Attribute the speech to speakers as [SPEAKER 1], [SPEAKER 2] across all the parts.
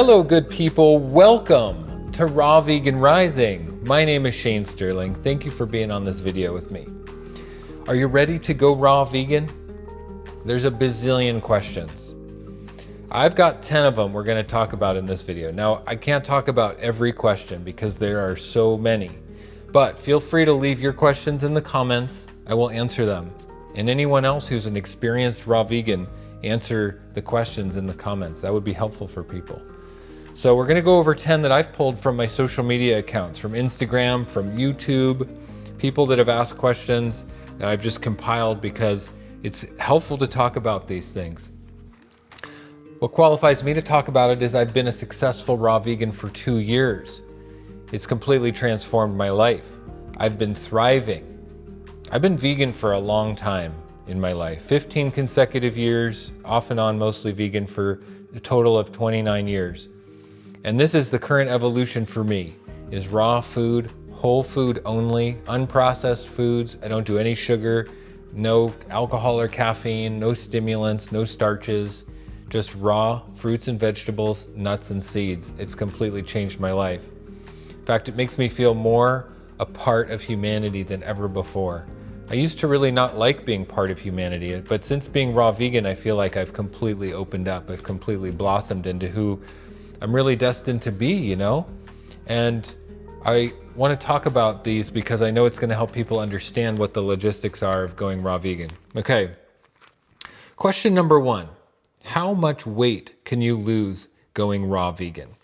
[SPEAKER 1] Hello, good people. Welcome to Raw Vegan Rising. My name is Shane Sterling. Thank you for being on this video with me. Are you ready to go raw vegan? There's a bazillion questions. I've got 10 of them we're going to talk about in this video. Now, I can't talk about every question because there are so many, but feel free to leave your questions in the comments. I will answer them. And anyone else who's an experienced raw vegan, answer the questions in the comments. That would be helpful for people. So we're going to go over 10 that I've pulled from my social media accounts, from Instagram, from YouTube, people that have asked questions that I've just compiled because it's helpful to talk about these things. What qualifies me to talk about it is I've been a successful raw vegan for 2 years. It's completely transformed my life. I've been thriving. I've been vegan for a long time in my life, 15 consecutive years, off and on, mostly vegan for a total of 29 years. And this is the current evolution for me, is raw food, whole food only, unprocessed foods. I don't do any sugar, no alcohol or caffeine, no stimulants, no starches, just raw fruits and vegetables, nuts and seeds. It's completely changed my life. In fact, it makes me feel more a part of humanity than ever before. I used to really not like being part of humanity, but since being raw vegan, I feel like I've completely opened up. I've completely blossomed into who I'm really destined to be, you know? And I want to talk about these because I know it's going to help people understand what the logistics are of going raw vegan. Okay. Question number 1. How much weight can you lose going raw vegan?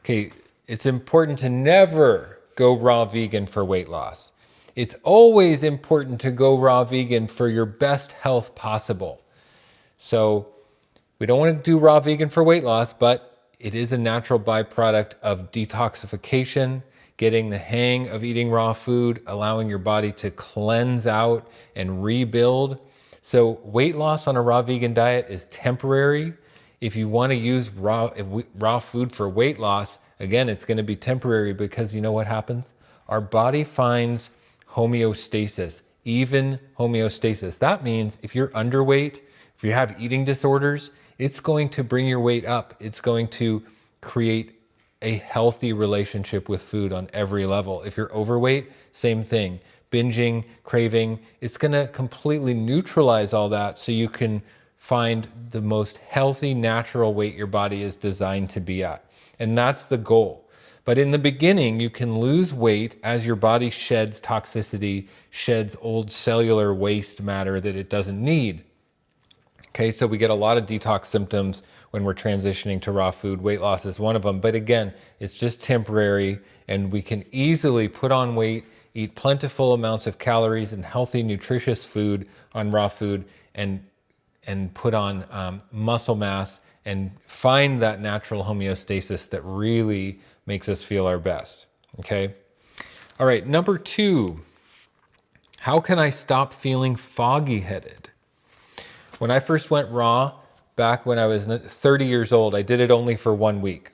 [SPEAKER 1] Okay, it's important to never go raw vegan for weight loss. It's always important to go raw vegan for your best health possible. So we don't want to do raw vegan for weight loss, but it is a natural byproduct of detoxification, getting the hang of eating raw food, allowing your body to cleanse out and rebuild. So weight loss on a raw vegan diet is temporary. If you want to use raw food for weight loss, again, it's going to be temporary because you know what happens? Our body finds homeostasis, even homeostasis. That means if you're underweight, if you have eating disorders, it's going to bring your weight up. It's going to create a healthy relationship with food on every level. If you're overweight, same thing. Binging, craving, it's going to completely neutralize all that so you can find the most healthy, natural weight your body is designed to be at. And that's the goal. But in the beginning, you can lose weight as your body sheds toxicity, sheds old cellular waste matter that it doesn't need. Okay, so we get a lot of detox symptoms when we're transitioning to raw food. Weight loss is one of them. But again, it's just temporary, and we can easily put on weight, eat plentiful amounts of calories and healthy, nutritious food on raw food, and put on muscle mass and find that natural homeostasis that really makes us feel our best, okay? All right, number 2, how can I stop feeling foggy-headed? When I first went raw, back when I was 30 years old, I did it only for 1 week.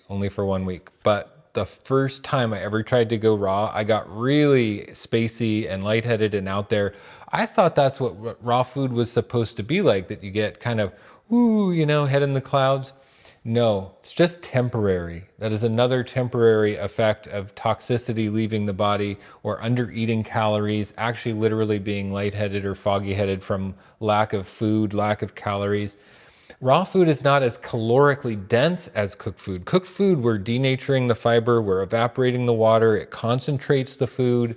[SPEAKER 1] But the first time I ever tried to go raw, I got really spacey and lightheaded and out there. I thought that's what raw food was supposed to be like, that you get kind of, head in the clouds. No, it's just temporary. That is another temporary effect of toxicity leaving the body or under eating calories, actually literally being lightheaded or foggy-headed from lack of food, lack of calories. Raw food is not as calorically dense as cooked food. Cooked food, we're denaturing the fiber, we're evaporating the water, it concentrates the food.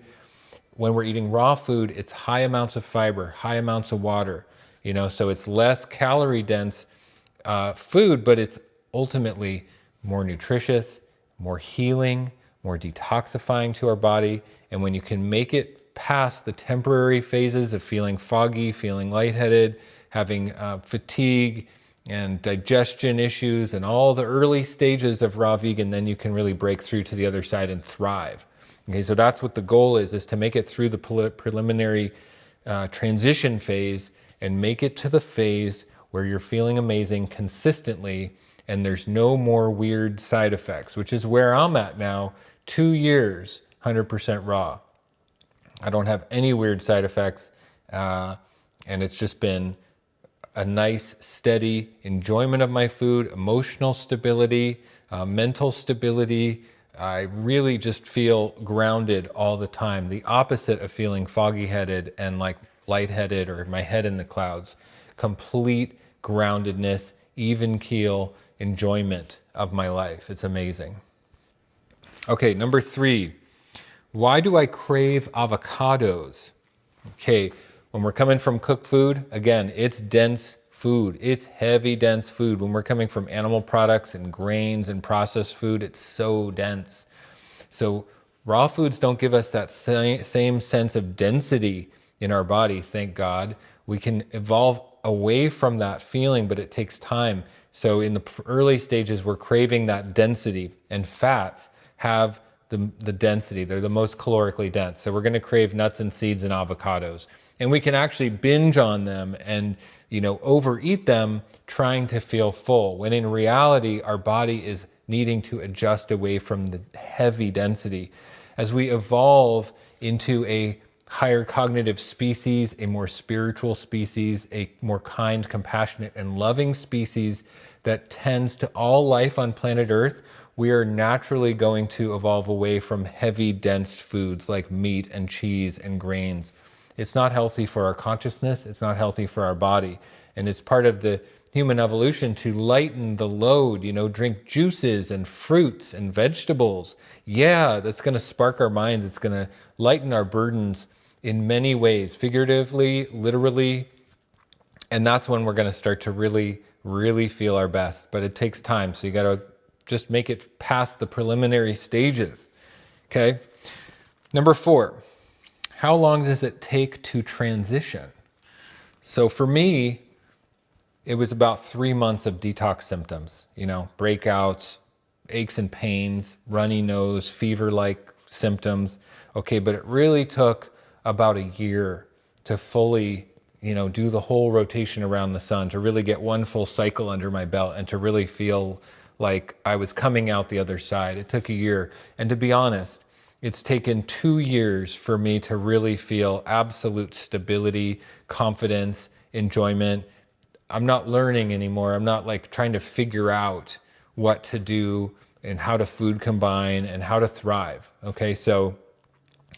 [SPEAKER 1] When we're eating raw food, it's high amounts of fiber, high amounts of water, so it's less calorie dense food, but it's ultimately more nutritious, more healing, more detoxifying to our body. And when you can make it past the temporary phases of feeling foggy, feeling lightheaded, having fatigue and digestion issues and all the early stages of raw vegan, then you can really break through to the other side and thrive. Okay, so that's what the goal is to make it through the preliminary transition phase and make it to the phase where you're feeling amazing consistently and there's no more weird side effects, which is where I'm at now, 2 years, 100% raw. I don't have any weird side effects, and it's just been a nice, steady enjoyment of my food, emotional stability, mental stability. I really just feel grounded all the time. The opposite of feeling foggy-headed and like lightheaded or my head in the clouds. Complete groundedness, even keel enjoyment of my life. It's amazing. Okay, number 3. Why do I crave avocados? Okay, when we're coming from cooked food, again, it's dense food. It's heavy, dense food. When we're coming from animal products and grains and processed food, it's so dense. So raw foods don't give us that same sense of density in our body, thank God. We can evolve away from that feeling, but it takes time. So in the early stages, we're craving that density, and fats have the density. They're the most calorically dense. So we're going to crave nuts and seeds and avocados. And we can actually binge on them and, overeat them trying to feel full, when in reality, our body is needing to adjust away from the heavy density. As we evolve into a higher cognitive species, a more spiritual species, a more kind, compassionate, and loving species that tends to all life on planet Earth, we are naturally going to evolve away from heavy, dense foods like meat and cheese and grains. It's not healthy for our consciousness, it's not healthy for our body, and it's part of the human evolution to lighten the load, drink juices and fruits and vegetables. Yeah, that's going to spark our minds, it's going to lighten our burdens in many ways, figuratively, literally, and that's when we're going to start to really, really feel our best. But it takes time, so you got to just make it past the preliminary stages. Okay. Number 4, how long does it take to transition? So for me, it was about 3 months of detox symptoms, breakouts, aches and pains, runny nose, fever-like symptoms. Okay, but it really took about a year to fully, do the whole rotation around the sun, to really get one full cycle under my belt and to really feel like I was coming out the other side. It took a year. And to be honest, it's taken 2 years for me to really feel absolute stability, confidence, enjoyment. I'm not learning anymore. I'm not like trying to figure out what to do and how to food combine and how to thrive. Okay, so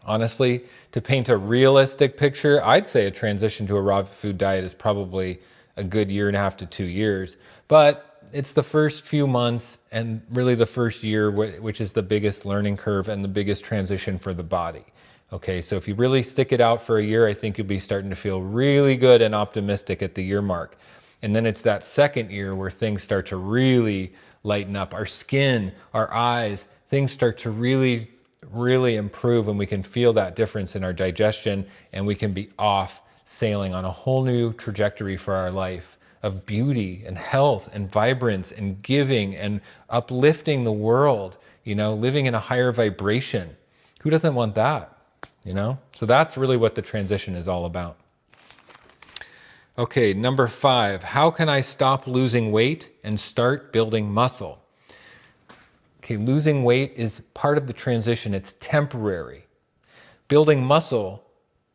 [SPEAKER 1] honestly, to paint a realistic picture, I'd say a transition to a raw food diet is probably a good 1.5 to 2 years. But it's the first few months and really the first year, which is the biggest learning curve and the biggest transition for the body. Okay, so if you really stick it out for a year, I think you'll be starting to feel really good and optimistic at the year mark. And then it's that second year where things start to really lighten up. Our skin, our eyes, things start to really, really improve, and we can feel that difference in our digestion, and we can be off sailing on a whole new trajectory for our life of beauty and health and vibrance and giving and uplifting the world, living in a higher vibration. Who doesn't want that? So that's really what the transition is all about. Okay, number 5, how can I stop losing weight and start building muscle? Okay, losing weight is part of the transition. It's temporary. Building muscle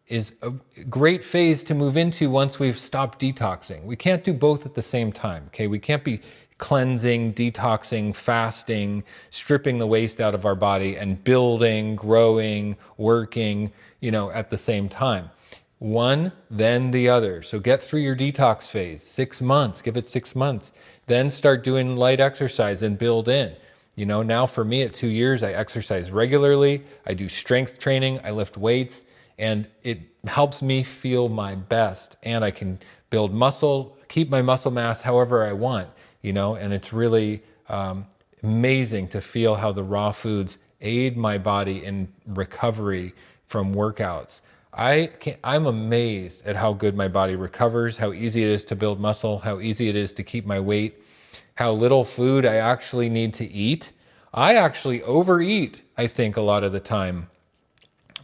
[SPEAKER 1] is a great phase to move into once we've stopped detoxing. We can't do both at the same time, okay? We can't be cleansing, detoxing, fasting, stripping the waste out of our body and building, growing, working, at the same time. One, then the other. So get through your detox phase, 6 months, give it 6 months. Then start doing light exercise and build in. Now for me at 2 years, I exercise regularly. I do strength training, I lift weights, and it helps me feel my best. And I can build muscle, keep my muscle mass however I want, and it's really amazing to feel how the raw foods aid my body in recovery from workouts. I'm amazed at how good my body recovers, how easy it is to build muscle, how easy it is to keep my weight, how little food I actually need to eat. I actually overeat, I think, a lot of the time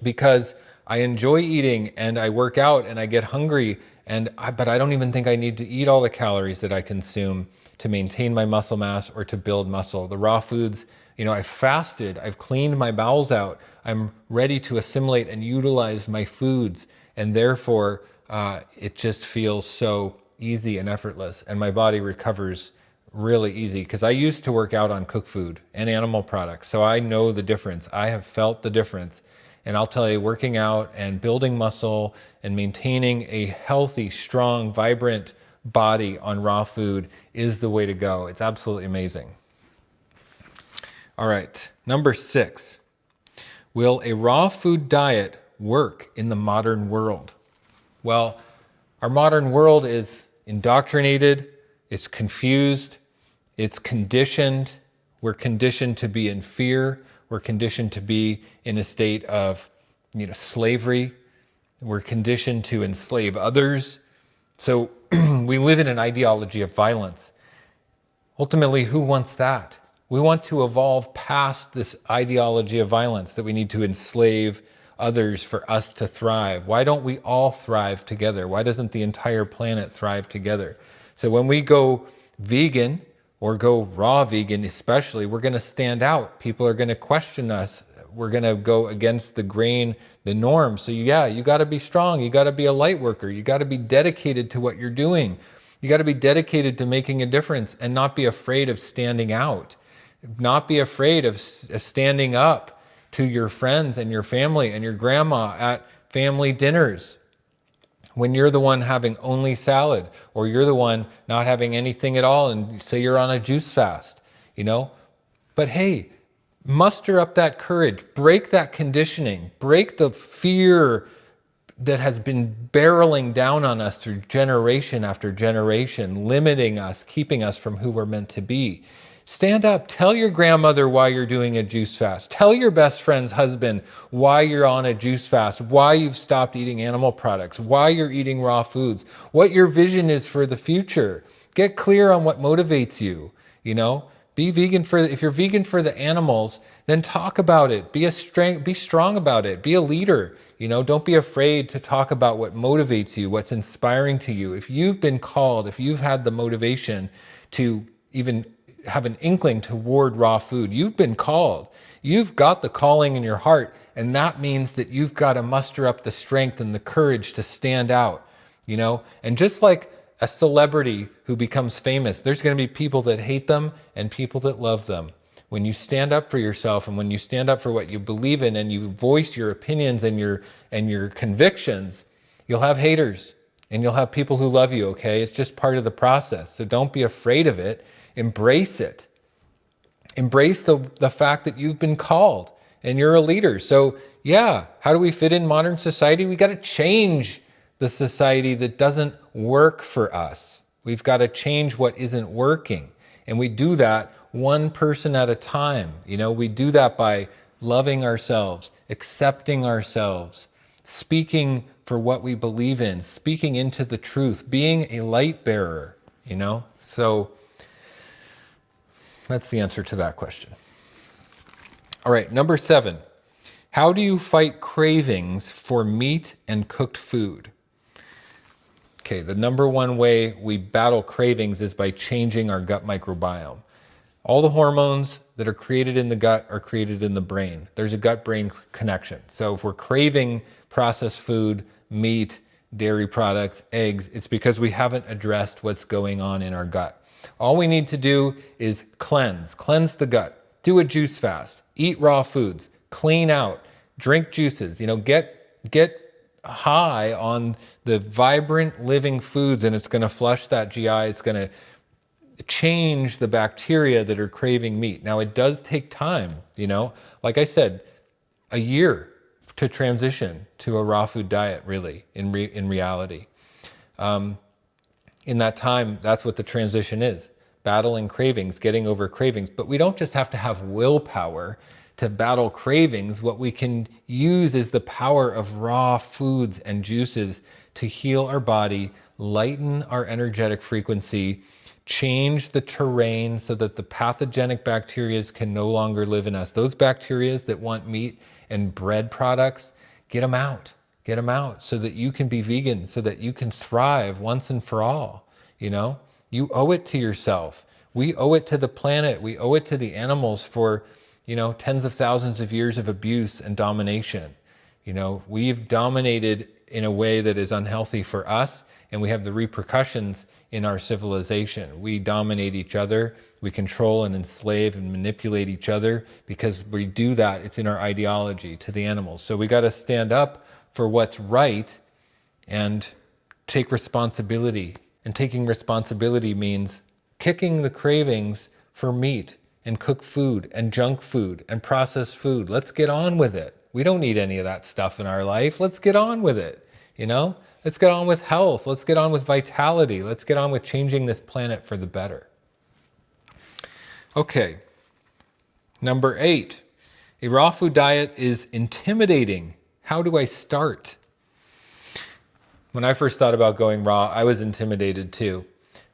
[SPEAKER 1] because I enjoy eating and I work out and I get hungry, but I don't even think I need to eat all the calories that I consume to maintain my muscle mass or to build muscle. The raw foods, I've fasted, I've cleaned my bowels out, I'm ready to assimilate and utilize my foods, and therefore it just feels so easy and effortless, and my body recovers really easy, because I used to work out on cooked food and animal products, so I know the difference. I have felt the difference, and I'll tell you, working out and building muscle and maintaining a healthy, strong, vibrant body on raw food is the way to go. It's absolutely amazing. All right, number 6. Will a raw food diet work in the modern world? Well, our modern world is indoctrinated, it's confused, it's conditioned. We're conditioned to be in fear. We're conditioned to be in a state of, slavery. We're conditioned to enslave others. So we live in an ideology of violence. Ultimately, who wants that? We want to evolve past this ideology of violence, that we need to enslave others for us to thrive. Why don't we all thrive together? Why doesn't the entire planet thrive together? So when we go vegan, or go raw vegan especially, we're going to stand out. People are going to question us. We're going to go against the grain, the norm. So yeah, you got to be strong. You got to be a light worker. You got to be dedicated to what you're doing. You got to be dedicated to making a difference and not be afraid of standing out. Not be afraid of standing up to your friends and your family and your grandma at family dinners, when you're the one having only salad, or you're the one not having anything at all, and say you're on a juice fast, But hey, muster up that courage, break that conditioning, break the fear that has been barreling down on us through generation after generation, limiting us, keeping us from who we're meant to be. Stand up, tell your grandmother why you're doing a juice fast. Tell your best friend's husband why you're on a juice fast, why you've stopped eating animal products, why you're eating raw foods, what your vision is for the future. Get clear on what motivates you, Be vegan if you're vegan for the animals, then talk about it. Be strong about it. Be a leader. Don't be afraid to talk about what motivates you, what's inspiring to you. If you've been called, if you've had the motivation to even have an inkling toward raw food, you've been called. You've got the calling in your heart, and that means that you've got to muster up the strength and the courage to stand out, And just like a celebrity who becomes famous, there's going to be people that hate them and people that love them. When you stand up for yourself, and when you stand up for what you believe in, and you voice your opinions and your convictions, you'll have haters and you'll have people who love you, okay? It's just part of the process. So don't be afraid of it. Embrace it. Embrace the fact that you've been called and you're a leader. So yeah, how do we fit in modern society? We got to change the society that doesn't work for us. We've got to change what isn't working. And we do that one person at a time. We do that by loving ourselves, accepting ourselves, speaking for what we believe in, speaking into the truth, being a light bearer, So that's the answer to that question. All right, number 7. How do you fight cravings for meat and cooked food? Okay, the number one way we battle cravings is by changing our gut microbiome. All the hormones that are created in the gut are created in the brain. There's a gut-brain connection. So if we're craving processed food, meat, dairy products, eggs, it's because we haven't addressed what's going on in our gut. All we need to do is cleanse the gut, do a juice fast, eat raw foods, clean out, drink juices, get high on the vibrant living foods, and it's going to flush that GI. It's going to change the bacteria that are craving meat. Now, it does take time, like I said, a year to transition to a raw food diet, really, in reality. In that time, that's what the transition is. Battling cravings, getting over cravings. But we don't just have to have willpower to battle cravings. What we can use is the power of raw foods and juices to heal our body, lighten our energetic frequency, change the terrain so that the pathogenic bacteria can no longer live in us. Those bacteria that want meat and bread products, get them out. Get them out so that you can be vegan, so that you can thrive once and for all. You owe it to yourself. We owe it to the planet. We owe it to the animals for, tens of thousands of years of abuse and domination. We've dominated in a way that is unhealthy for us, and we have the repercussions in our civilization. We dominate each other, we control and enslave and manipulate each other because we do that. It's in our ideology to the animals. So we got to stand up for what's right and take responsibility. And taking responsibility means kicking the cravings for meat and cooked food and junk food and processed food. Let's get on with it. We don't need any of that stuff in our life. Let's get on with it, you know? Let's get on with health. Let's get on with vitality. Let's get on with changing this planet for the better. Okay, number 8. A raw food diet is intimidating. How do I start? When I first thought about going raw, I was intimidated too.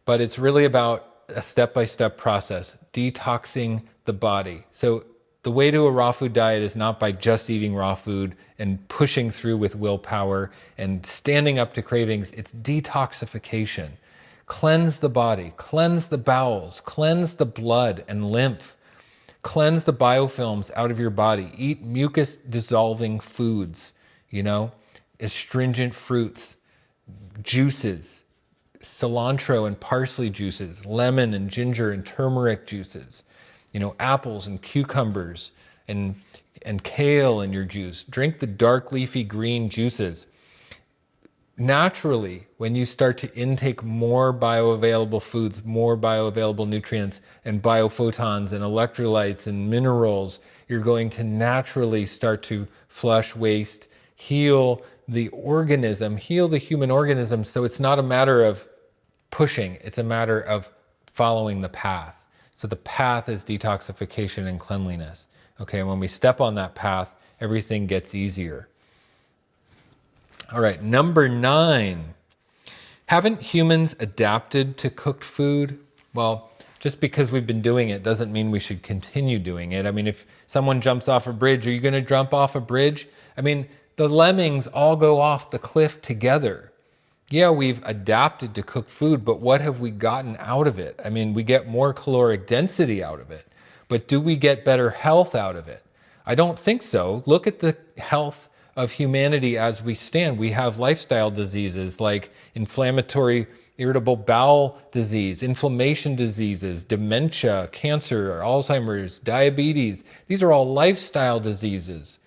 [SPEAKER 1] But it's really about a step-by-step process, detoxing the body. So the way to a raw food diet is not by just eating raw food and pushing through with willpower and standing up to cravings. It's detoxification. Cleanse the body, cleanse the bowels, cleanse the blood and lymph, cleanse the biofilms out of your body. Eat mucus-dissolving foods, astringent fruits, juices, cilantro and parsley juices, lemon and ginger and turmeric juices, apples and cucumbers and kale in your juice. Drink the dark leafy green juices. Naturally, when you start to intake more bioavailable foods, more bioavailable nutrients and biophotons and electrolytes and minerals, you're going to naturally start to flush waste, heal the organism, heal the human organism. So it's not a matter of pushing, it's a matter of following the path. So the path is detoxification and cleanliness. Okay, and when we step on that path, everything gets easier. All right, number 9. Haven't humans adapted to cooked food? Well, just because we've been doing it doesn't mean we should continue doing it. I mean, if someone jumps off a bridge, are you going to jump off a bridge? I mean, the lemmings all go off the cliff together. Yeah, we've adapted to cook food, but what have we gotten out of it? I mean, we get more caloric density out of it, but do we get better health out of it? I don't think so. Look at the health of humanity as we stand. We have lifestyle diseases like inflammatory irritable bowel disease, inflammation diseases, dementia, cancer, Alzheimer's, diabetes. These are all lifestyle diseases.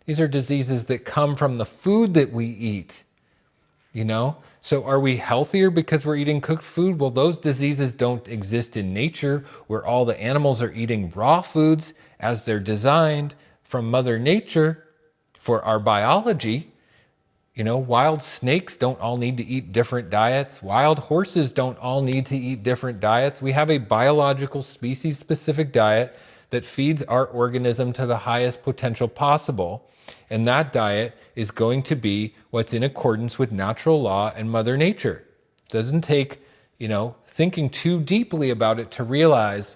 [SPEAKER 1] These are diseases that come from the food that we eat. So are we healthier because we're eating cooked food? Well, those diseases don't exist in nature where all the animals are eating raw foods as they're designed from Mother Nature for our biology. Wild snakes don't all need to eat different diets. Wild horses don't all need to eat different diets. We have a biological species-specific diet that feeds our organism to the highest potential possible. And that diet is going to be what's in accordance with natural law and Mother Nature. It doesn't take, thinking too deeply about it to realize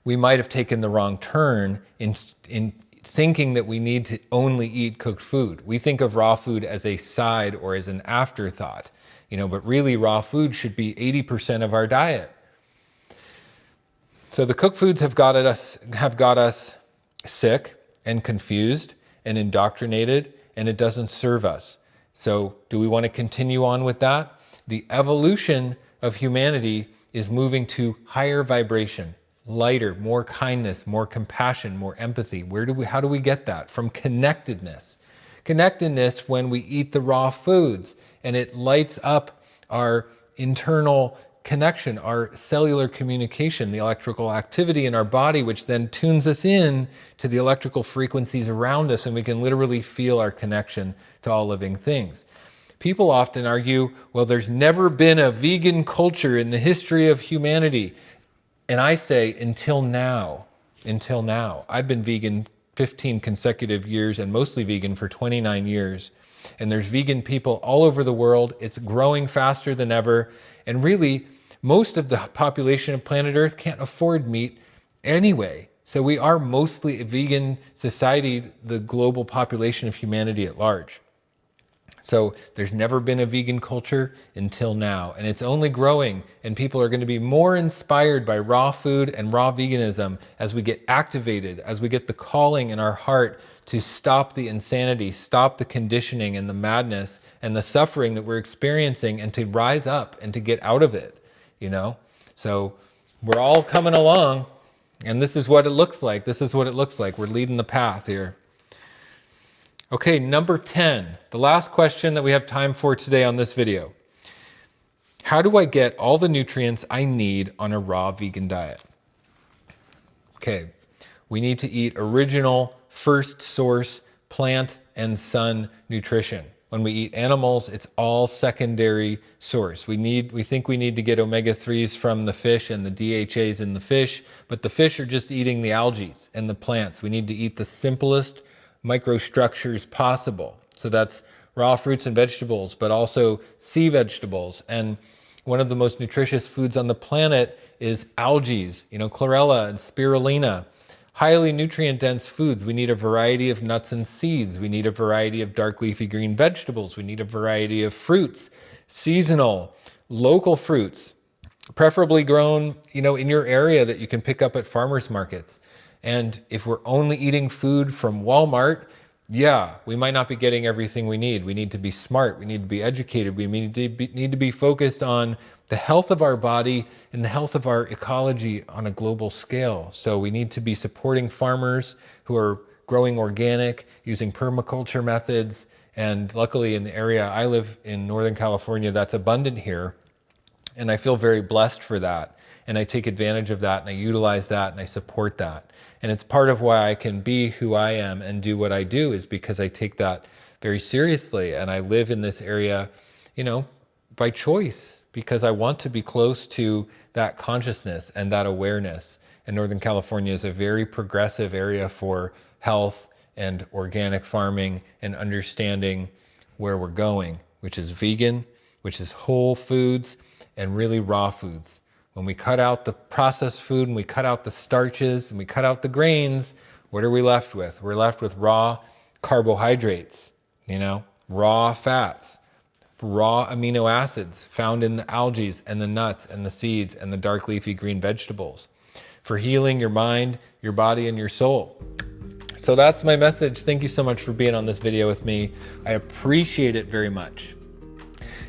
[SPEAKER 1] we might have taken the wrong turn in thinking that we need to only eat cooked food. We think of raw food as a side or as an afterthought, but really raw food should be 80% of our diet. So the cooked foods have got us sick and confused and indoctrinated, and it doesn't serve us. So do we want to continue on with that? The evolution of humanity is moving to higher vibration, lighter, more kindness, more compassion, more empathy. How do we get that? From connectedness. Connectedness when we eat the raw foods, and it lights up our internal connection, our cellular communication, the electrical activity in our body, which then tunes us in to the electrical frequencies around us, and we can literally feel our connection to all living things. People often argue, well, there's never been a vegan culture in the history of humanity. And I say, until now. I've been vegan 15 consecutive years and mostly vegan for 29 years. And there's vegan people all over the world. It's growing faster than ever. And really, most of the population of planet Earth can't afford meat anyway. So we are mostly a vegan society, the global population of humanity at large. So there's never been a vegan culture until now, and it's only growing, and people are going to be more inspired by raw food and raw veganism as we get activated, as we get the calling in our heart to stop the insanity, stop the conditioning and the madness and the suffering that we're experiencing, and to rise up and to get out of it, you know? So we're all coming along, and this is what it looks like. This is what it looks like. We're leading the path here. Okay, number 10, the last question that we have time for today on this video. How do I get all the nutrients I need on a raw vegan diet? Okay, we need to eat original, first source, plant and sun nutrition. When we eat animals, it's all secondary source. We think we need to get omega-3s from the fish and the DHAs in the fish, but the fish are just eating the algae and the plants. We need to eat the simplest microstructures possible. So that's raw fruits and vegetables, but also sea vegetables. And one of the most nutritious foods on the planet is algae, chlorella and spirulina. Highly nutrient dense foods. We need a variety of nuts and seeds. We need a variety of dark leafy green vegetables. We need a variety of fruits, seasonal, local fruits, preferably grown, in your area that you can pick up at farmers markets. And if we're only eating food from Walmart, yeah, we might not be getting everything we need. We need to be smart. We need to be educated. We need to be focused on the health of our body and the health of our ecology on a global scale. So we need to be supporting farmers who are growing organic, using permaculture methods. And luckily in the area I live in, Northern California, that's abundant here. And I feel very blessed for that. And I take advantage of that, and I utilize that, and I support that. And it's part of why I can be who I am and do what I do, is because I take that very seriously. And I live in this area, by choice, because I want to be close to that consciousness and that awareness. And Northern California is a very progressive area for health and organic farming and understanding where we're going, which is vegan, which is whole foods, and really raw foods. When we cut out the processed food and we cut out the starches and we cut out the grains, what are we left with? We're left with raw carbohydrates, raw fats, raw amino acids found in the algae and the nuts and the seeds and the dark leafy green vegetables for healing your mind, your body, and your soul. So that's my message. Thank you so much for being on this video with me. I appreciate it very much.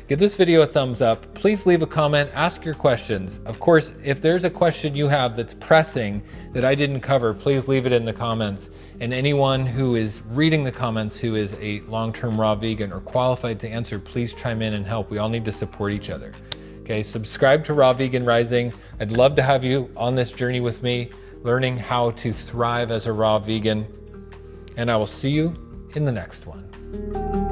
[SPEAKER 1] Give this video a thumbs up. Please leave a comment, ask your questions. Of course, if there's a question you have that's pressing that I didn't cover, please leave it in the comments. And anyone who is reading the comments who is a long-term raw vegan or qualified to answer, please chime in and help. We all need to support each other. Okay, subscribe to Raw Vegan Rising. I'd love to have you on this journey with me, learning how to thrive as a raw vegan. And I will see you in the next one.